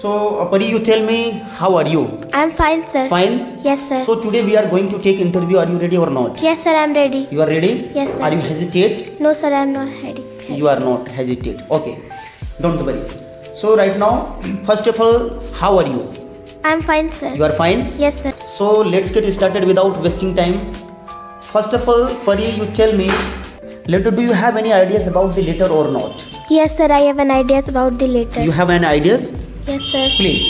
So, Pari, you tell me, how are you? I'm fine, sir. Fine? Yes, sir. So, today we are going to take interview. Are you ready or not? Yes, sir, I'm ready. You are ready? Yes, sir. Are you hesitate? No, sir, I'm not ready. You are not hesitate. Okay. Don't worry. So, right now, first of all, how are you? I'm fine, sir. You are fine? Yes, sir. So, let's get started without wasting time. First of all, Pari, you tell me, do you have any ideas about the letter or not? Yes, sir, I have an idea about the letter. You have any ideas? Yes, sir. Please.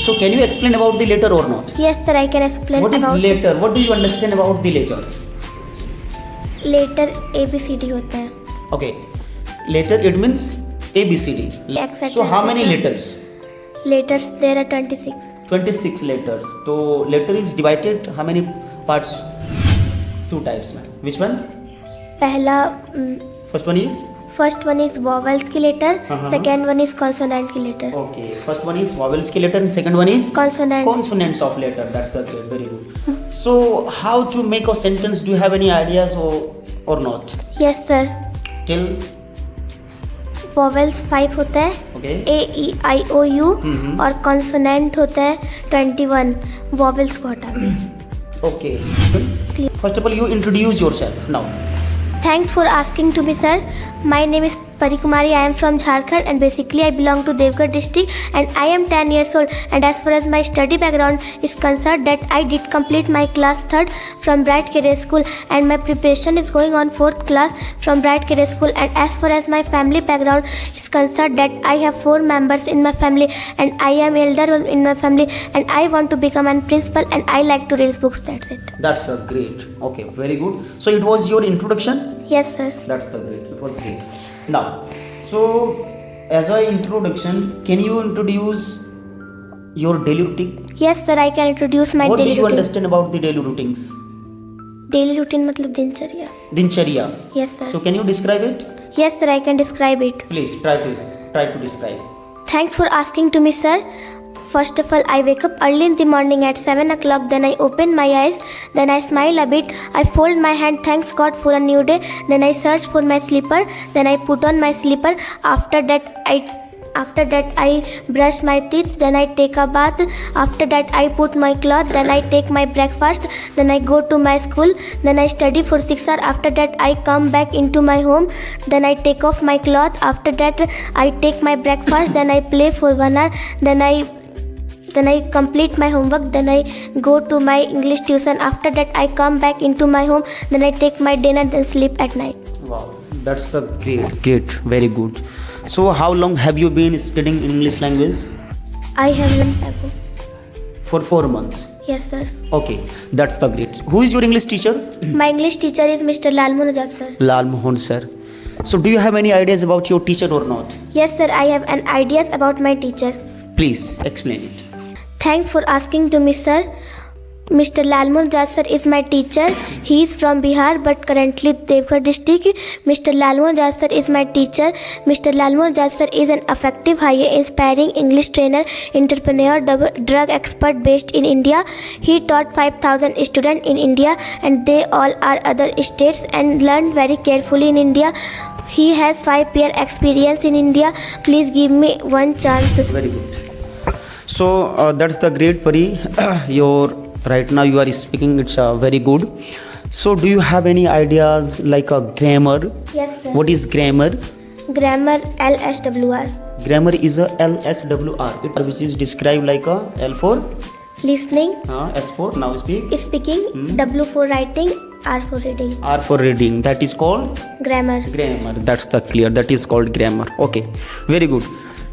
So, can you explain about the letter or not? Yes, sir, I can explain What is about letter? What do you understand about the letter? letter ABCD होता है. Okay. Letter, it means ABCD. Etc. So, how many letters? Letters, there are 26. 26 letters. So, letter is divided how many parts? Two types, man. Which one? पहला First one is? vowels की letter. Second one is consonant की letter. Okay. First one is vowels की letter and second one is? Consonant. Consonants of letter. That's the great. Very good. So, how to make a sentence? Do you have any ideas or not? Yes, sir. Till? vowels 5 होता है. Okay. A, E, I, O, U. और consonant होता है 21. vowels को हटा के. Okay. First of all, you introduce yourself now. Thanks for asking to me, sir. My name is Parikumari. I am from Jharkhand and basically I belong to Devgarh district and I am 10 years old. And as far as my study background is concerned, that I did complete my class 3rd from Bright Career School and my preparation is going on 4th class from Bright Career School. And as far as my family background is concerned, that I have 4 members in my family and I am elder in my family and I want to become a principal and I like to read books. That's it. That's a great. Okay, very good. So it was your introduction? Yes, sir. That's the great. It was great. Now, so as an introduction, can you introduce your daily routine? Yes, sir. I can introduce my What do daily you routine. understand about the daily routines? Daily routine मतलब दिनचर्या. Dincharya. Yes, sir. So can you describe it? Yes, sir. I can describe it. Please try to describe. Thanks for asking to me, sir. First of all, I wake up early in the morning at 7 o'clock. Then I open my eyes. Then I smile a bit. I fold my hand. Thanks God for a new day. Then I search for my slipper. Then I put on my slipper. After that I brush my teeth. Then I take a bath. After that I put my cloth. Then I take my breakfast. Then I go to my school. Then I study for 6 hours. After that I come back into my home. Then I take off my cloth. After that I take my breakfast. Then I play for 1 hour. Then I complete my homework. Then I go to my English tuition. After that I come back into my home. Then I take my dinner. Then sleep at night. Wow, that's the great, very good. So how long have you been studying English language? I have learned ago. For 4 months. Yes, sir. Okay, that's the great. Who is your English teacher? My English teacher is Mr. Lalmohan Ajad, sir. Lal Mohan sir. So do you have any ideas about your teacher or not? Yes, sir. I have an ideas about my teacher. Please explain it. Thanks for asking to me, sir. Mr. Lalmohan Ajad sir is my teacher. He is from Bihar but currently Devgarh district. Mr. Lalmohan Ajad sir is my teacher. Mr. Lalmohan Ajad sir is an effective, high inspiring English trainer, entrepreneur, drug expert based in India. He taught 5,000 students in India and they all are other states and learned very carefully in India. He has 5-year experience in India. Please give me one chance. Very good. So that's the great Pari. Right now you are speaking, it's very good. So do you have any ideas like a grammar? Yes, sir. What is grammar? Grammar, LSWR. Grammar is a LSWR. Which is described like a L for Listening, S for now speak, speaking, W for writing, R for reading. R for reading. That is called Grammar. grammar. That's the clear. That is called grammar. Okay, very good.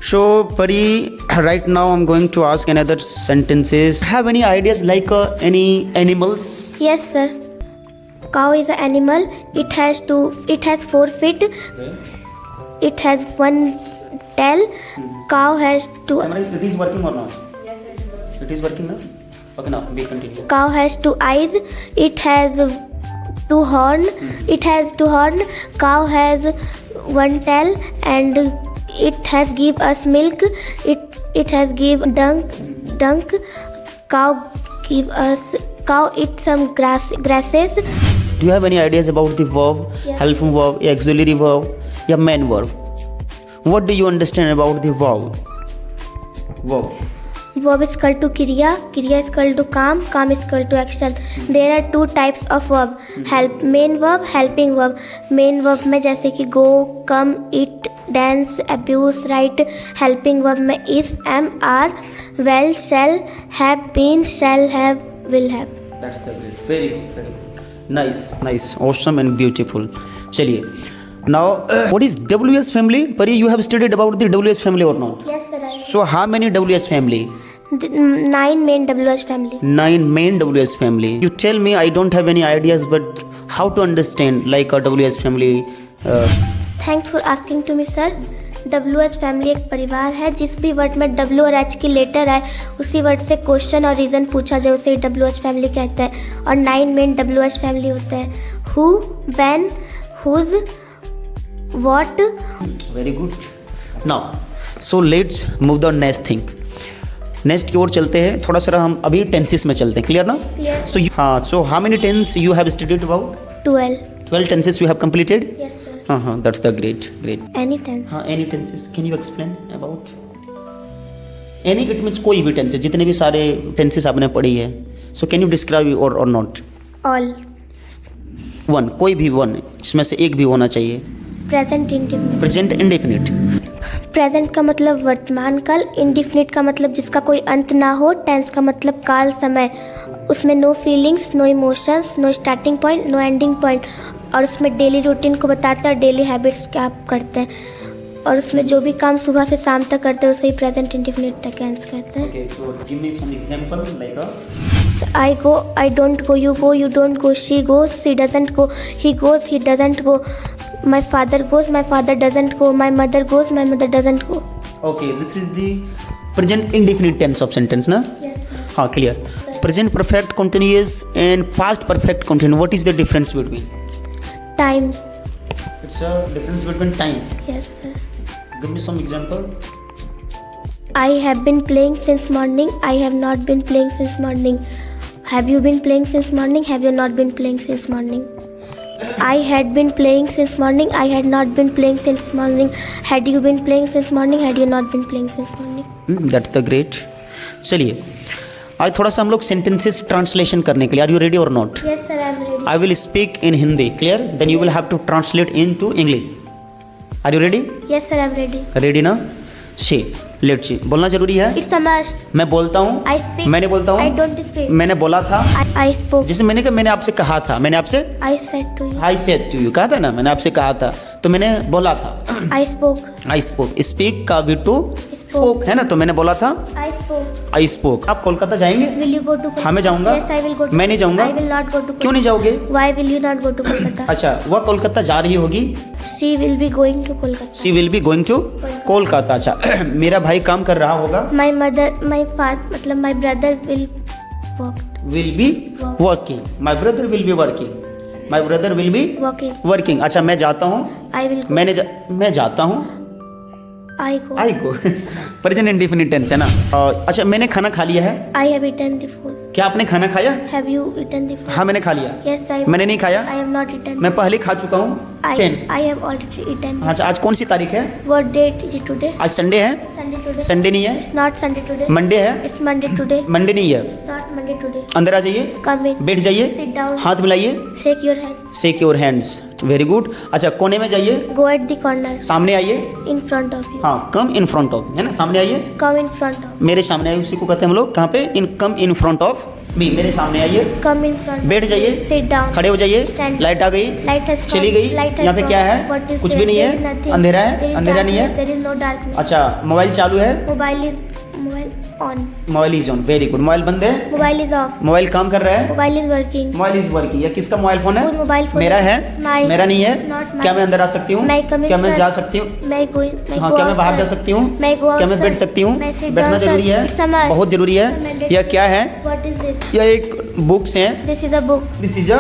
So Pari, right now I'm going to ask another sentences. Have any ideas like any animals? Yes, sir. Cow is an animal. It has 4 feet. Okay. It has 1 tail. Cow has 2. Camera, it is working or not? Yes, it is working now. Okay, now we continue. Cow has 2 eyes. It has 2 horn. It has 2 horn. Cow has 1 tail and it has give us milk. It has give dunk. Cow eat some grasses. Do you have any ideas about the verb, Yeah. helpful verb, auxiliary verb, main verb? What do you understand about the verb? verb. Verb is equal to kriya is equal to काम is equal to action. There are two types of verb. Help, main verb, helping verb. Main verb में जैसे कि go, come, eat, dance, abuse, write. Helping verb में is, am, are, well, shall, have, been, shall have, will have. That's the great. Very good, very good. Nice, awesome and beautiful. चलिए. Now, what is WS family? Pari, you have studied about the WS family or not? Yes sir. So, how many WS family? 9 main WS family. 9 main WS family. You tell me, I don't have any ideas, but how to understand like a WS family? Thanks for asking to me sir. WH family एक परिवार है. जिस भी word में W और H की letter आए उसी वर्ड से क्वेश्चन और रीज़न पूछा जाए उसे WH फैमिली कहते हैं. और 9 मेन WH फैमिली होते हैं. Who, when, whose, what. Very good. Now so let's move the next thing. Next की ओर चलते हैं. थोड़ा सा हम अभी टेंसेस में चलते हैं. क्लियर ना? Clear. सो हाँ, so how many tense you have studied about? 12 tenses you have completed? Yes sir. That's the great. Any tense. Any tenses. Can you explain about? Any, it means कोई भी tenses. जितने भी सारे tenses आपने पढ़ी है. So can you describe or not? All. One, कोई भी one. इसमें से एक भी होना चाहिए. Present indefinite. Present indefinite. Present का मतलब वर्तमान काल. इंडिफिनिट का मतलब जिसका कोई अंत ना हो. टेंस का मतलब काल, समय. उसमें no feelings, no emotions, no starting point, no ending point. और उसमें डेली रूटीन को बताता है, डेली हैबिट्स क्या आप करते हैं. और उसमें जो भी काम सुबह से शाम तक करते हैं उसे ही प्रेजेंट इंडिफिनिट टेंस कहते हैं. Okay, so give me some example like a. I go, I don't go, you don't go, she goes, she doesn't go, he goes, he doesn't go, my father goes, my father doesn't go, my mother goes, my mother doesn't go. Okay, this is the present indefinite tense of sentence, na? Yes sir. हाँ, clear. Present perfect continuous and past perfect continuous. What is the difference between? Time. It's a difference between time. Yes sir. Give me some example. I have been playing since morning, I have not been playing since morning. Have you been playing since morning, have you not been playing since morning? I had been playing since morning, I had not been playing since morning. Had you been playing since morning, had you not been playing since morning? That's the great. चलिए आज थोड़ा सा हम लोग sentences translation करने के लिए. Are you ready और not? Yes sir, I am ready. I will speak in Hindi. Clear? Then you will have to translate in to English. Are you ready? Yes sir, I am ready. Ready ना? शी let's see. बोलना जरूरी है. It's a must. मैं बोलता हूँ. I speak. मैंने बोलता I हूँ. don't speak. मैंने बोला था. I spoke. जैसे मैंने आपसे कहा था. मैंने आपसे I said to you. I said to you कहा था ना. मैंने आपसे कहा था तो मैंने बोला था. I spoke. I spoke. Speak का भी टू स्पोक है ना. तो मैंने बोला था. I spoke. I spoke. आप कोलकाता जाएंगे? Will you go to Kolkata? हाँ मैं जाऊंगा. Yes, I will go to. मैं नहीं जाऊंगा. I will not go to Kolkata. क्यों नहीं जाओगे? Why will you not go to Kolkata? अच्छा, वह कोलकाता जा रही होगी. She will be going to Kolkata. She will be going to Kolkata. अच्छा मेरा भाई काम कर रहा होगा. My mother, my father, मतलब my brother will work. Will be working. My brother will be working. My brother will be Working. Working. अच्छा मैं जाता हूँ. I will go. मैं जाता हूँ. I go. I go. Present indefinite tense है ना. अच्छा मैंने खाना खा लिया है. I have eaten the food. क्या आपने खाना खाया? Have you eaten the food? हाँ मैंने खा लिया. Yes, I. मैंने नहीं खाया. I have not eaten. मैं पहले खा चुका हूँ. 10. I have already eaten. अच्छा आज कौन सी तारीख है? What date is it today? आज संडे है. Sunday today. संडे नहीं है. It's not Sunday today. Monday है. It's Monday today. मंडे नहीं है. It's not Monday today. अंदर आ जाइए. Come in. बैठ जाइए. Sit down. हाथ मिलाइए. Shake your hand. Shake your hands. Very good. अच्छा कोने में जाइए. Go at the corner. सामने आइए. In front of you. हाँ कम इन फ्रंट ऑफ है ना. सामने आइए. Come in front of. मेरे सामने आइए. उसी को कहते हैं हम लोग कहाँ पे? इन कम इन फ्रंट ऑफ मी. मेरे सामने आइए. Come in front. बैठ जाइए. Sit down. खड़े हो जाइए. Stand. लाइट आ गई. Light has चली come. गई. Light has यहाँ पे come. क्या है? What is कुछ there? भी नहीं There is है. nothing. अंधेरा There है. is अंधेरा नहीं darkness. है. There is no darkness. अच्छा मोबाइल चालू है. Mobile on. Mobile is on. Very good. Mobile बंद है. Mobile is off. मोबाइल काम कर रहा है. Mobile is working. Mobile is working. ये किसका मोबाइल फोन है? Whose mobile phone मेरा is? है. It's mine. मेरा नहीं है. It's not क्या mine. मैं अंदर आ सकती हूँ? May I come in, क्या मैं sir? जा सकती हूँ? May I go in? May I हाँ go क्या मैं बाहर जा outside? सकती हूँ? May I go क्या मैं outside? बैठ सकती हूँ? May I sit बैठना down, sir? जरूरी है. It's a must. बहुत जरूरी है. Mandatory. यह क्या है? What is this? यह एक बुक्स है. This is a book. This is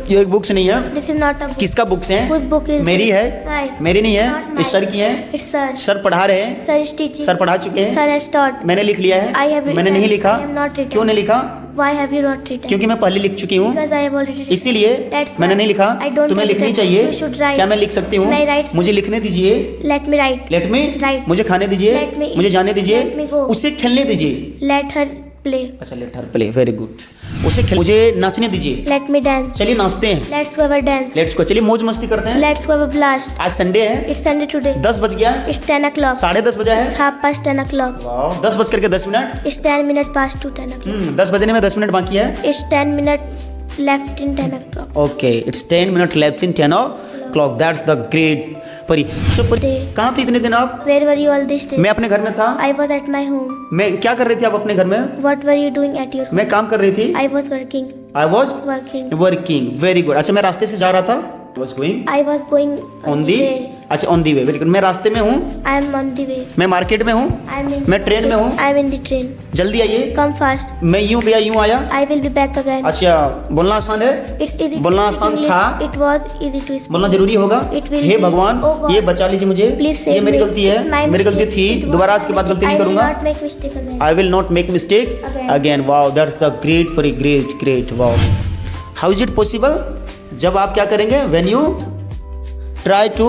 ये एक बुक्स नहीं है. This is not a book. किसका बुक्स है? Whose book is मेरी this? है. Mine. मेरी नहीं है. Not ये mine. सर की है. It's sir. सर पढ़ा रहे हैं. Sir is teaching. सर पढ़ा चुके हैं. Sir has taught. मैंने लिख लिया है. I have मैंने written. नहीं लिखा. I have not written. क्यों नहीं लिखा? Why have you not written? क्योंकि मैं पहले लिख चुकी हूँ, Because I have already written. इसीलिए That's मैंने why नहीं लिखा। I don't तुम्हें have लिखनी written. चाहिए। You should write. क्या मैं लिख सकती हूँ? May I write? मुझे लिखने दीजिए। Let me write. Let me Right. मुझे खाने दीजिए। Let me eat. मुझे जाने दीजिए। Let me go. उसे खेलने दीजिए। Let her play. अच्छा, let her play, very good. मुझे नाचने दीजिए। Let me dance. चलिए नाचते हैं। Let's go have a dance. Let's को, चलिए मौज मस्ती करते हैं। Let's go have a blast. आज संडे है, It's Sunday today. 10 बज गया, It's 10 o'clock. 10:30 बजा It's है। 10:30 वाह, 10 बज करके 10 minute. It's 10 minutes past to 10 o'clock. 10 बजने में 10 मिनट बाकी है। It's 10 minutes left in 10 o'clock. Okay, it's 10 minute left in 10 o'clock। That's the great परी। सो परी, कहाँ थे इतने दिन आप? Where were you all this day? मैं अपने घर में था। I was at my home. मैं क्या कर रही थी आप अपने घर में? What were you doing at your home? मैं काम कर रही थी। I was working. I was Working. Working, very good. अच्छा, मैं रास्ते से जा रहा था। Was going I was going on on the, the way. अच्छा on the way, very good. मैं रास्ते में हूँ, I am on the way. मैं मार्केट में हूँ, I'm in. मैं ट्रेन में हूँ। I am in the train. जल्दी आइए। Come fast. मैं यूं गया यूं आया। I will be back again. अच्छा, बोलना आसान है, It's easy. बोलना to आसान speak था। English. It was easy to speak. बोलना जरूरी होगा। It will hey be. भगवान, Oh God. ये बचा लीजिए मुझे। Please save ये मेरी me. गलती It's my है, मेरी गलती mistake. थी। It was दोबारा आज my के बाद mistake. गलती नहीं I will करूंगा। not make mistake again. I will not make mistake Again. Again. Wow, that's the great परी, great great. Wow, how is it possible? जब आप क्या करेंगे? When you try to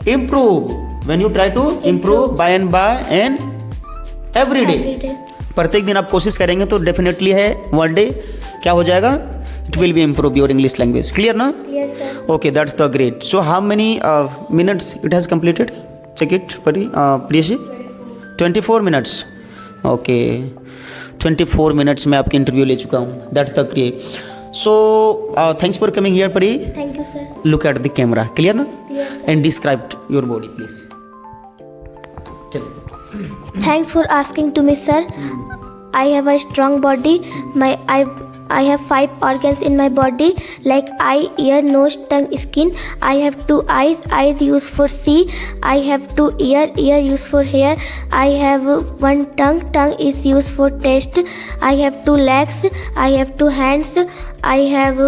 improve, when you try to improve by and every day. Every day. प्रत्येक दिन आप कोशिश करेंगे तो डेफिनेटली है वन डे क्या हो जाएगा? It will be improve your English language. Clear ना? Yes, sir. Okay, that's the great. So how many minutes it has completed? Check it, Pari. Please. 24 minutes. Okay, 24 minutes में आपकी interview ले चुका हूँ. That's the great. So thanks for coming here, Pari. Thank you, sir. Look at the camera. Clear ना? Yes, sir. And describe your body, please. चलो. Thanks for asking to me, sir. I have a strong body. I have 5 organs in my body, like eye, ear, nose, tongue, skin. I have 2 eyes. Eyes used for see. I have 2 ear. Ear used for hear. I have 1 tongue. Tongue is used for taste. I have 2 legs. I have 2 hands. I have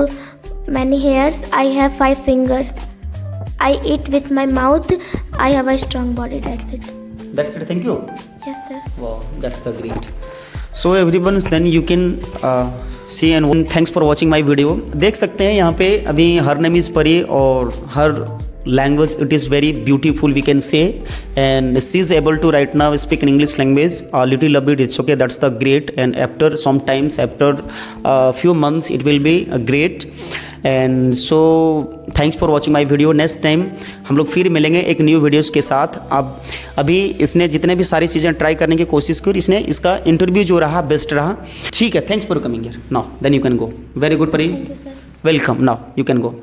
many hairs. I have 5 fingers. I eat with my mouth. I have a strong body. That's it. That's it. Thank you. Yes, sir. Wow, that's the great. So everyone, then you can see and thanks for watching my video. देख सकते हैं यहाँ पे अभी her name is परी और हर language it is very beautiful we can say, and she is able to right now speak in English language a little bit. It's okay, that's the great. And after sometimes after few months it will be great. And so thanks for watching my video. Next time हम लोग फिर मिलेंगे एक new videos के साथ. अब अभी इसने जितने भी सारी चीज़ें ट्राई करने की कोशिश की, इसने इसका इंटरव्यू जो रहा बेस्ट रहा. ठीक है, thanks for coming here. Now then you can go. Very good Pari, Thank you, sir. Welcome. Now you can go.